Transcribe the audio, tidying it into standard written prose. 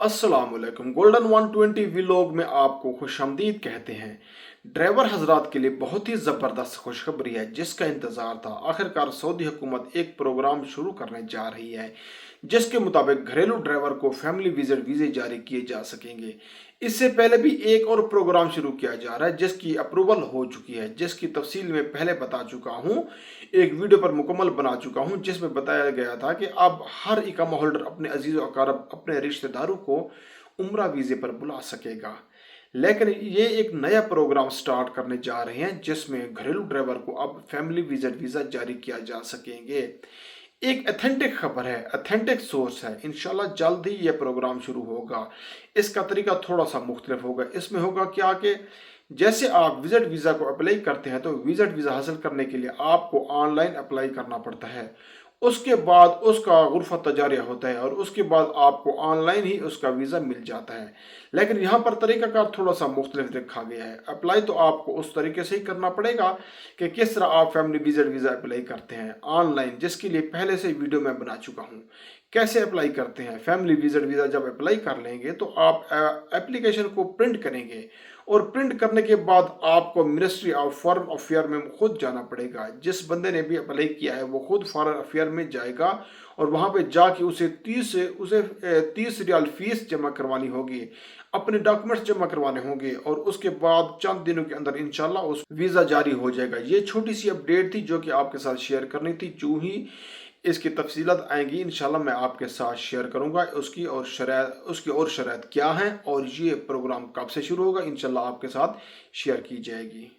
अस्सलाम वालेकुम। Golden 120 vlog में आपको खुशामदीद कहते हैं। ड्राइवर हजरात के लिए बहुत ही ज़बरदस्त खुशखबरी है जिसका इंतज़ार था। आखिरकार सऊदी हुकूमत एक प्रोग्राम शुरू करने जा रही है जिसके मुताबिक घरेलू ड्राइवर को फैमिली विजिट वीज़े जारी किए जा सकेंगे। इससे पहले भी एक और प्रोग्राम शुरू किया जा रहा है जिसकी अप्रूवल हो चुकी है, जिसकी तफसील में पहले बता चुका हूँ, एक वीडियो पर मुकम्मल बना चुका हूँ जिसमें बताया गया था कि अब हर इकामा होल्डर अपने अजीज़ व अकारब, अपने रिश्तेदारों को उम्रा वीज़े पर बुला सकेगा। लेकिन ये एक नया प्रोग्राम स्टार्ट करने जा रहे हैं जिसमें घरेलू ड्राइवर को अब फैमिली विजिट वीज़ा जारी किया जा सकेंगे। एक अथेंटिक खबर है, अथेंटिक सोर्स है। इंशाल्लाह जल्द ही ये प्रोग्राम शुरू होगा। इसका तरीका थोड़ा सा मुख्तलिफ होगा। इसमें होगा क्या कि जैसे आप विजिट वीज़ा को अप्लाई करते हैं तो विजिट वीज़ा हासिल करने के लिए आपको ऑनलाइन अप्लाई करना पड़ता है। उसके बाद उसका गुरफ़ा तजारिया होता है और उसके बाद आपको ऑनलाइन ही उसका वीज़ा मिल जाता है। लेकिन यहाँ पर तरीक़ाकार थोड़ा सा मुख्तलिफ रखा गया है। अप्लाई तो आपको उस तरीके से ही करना पड़ेगा कि किस तरह आप फैमिली विजिट वीज़ा अप्लाई करते हैं ऑनलाइन, जिसके लिए पहले से वीडियो मैं बना चुका हूँ। कैसे अप्लाई करते हैं फैमिली विजिट वीज़ा? जब अप्लाई कर लेंगे तो आप एप्लीकेशन को प्रिंट करेंगे और प्रिंट करने के बाद आपको मिनिस्ट्री ऑफ फॉरेन अफेयर में खुद जाना पड़ेगा। जिस बंदे ने भी अप्लाई किया है वो खुद फॉरेन अफेयर में जाएगा और वहाँ पे जाके उसे 30 रियाल फीस जमा करवानी होगी, अपने डॉक्यूमेंट्स जमा करवाने होंगे और उसके बाद चंद दिनों के अंदर इंशाल्लाह उस वीज़ा जारी हो जाएगा। ये छोटी सी अपडेट थी जो कि आपके साथ शेयर करनी थी। जो ही इसकी तफसीलात आएंगी इंशाल्लाह मैं आपके साथ शेयर करूंगा उसकी और शराइत क्या हैं और ये प्रोग्राम कब से शुरू होगा इंशाल्लाह आपके साथ शेयर की जाएगी।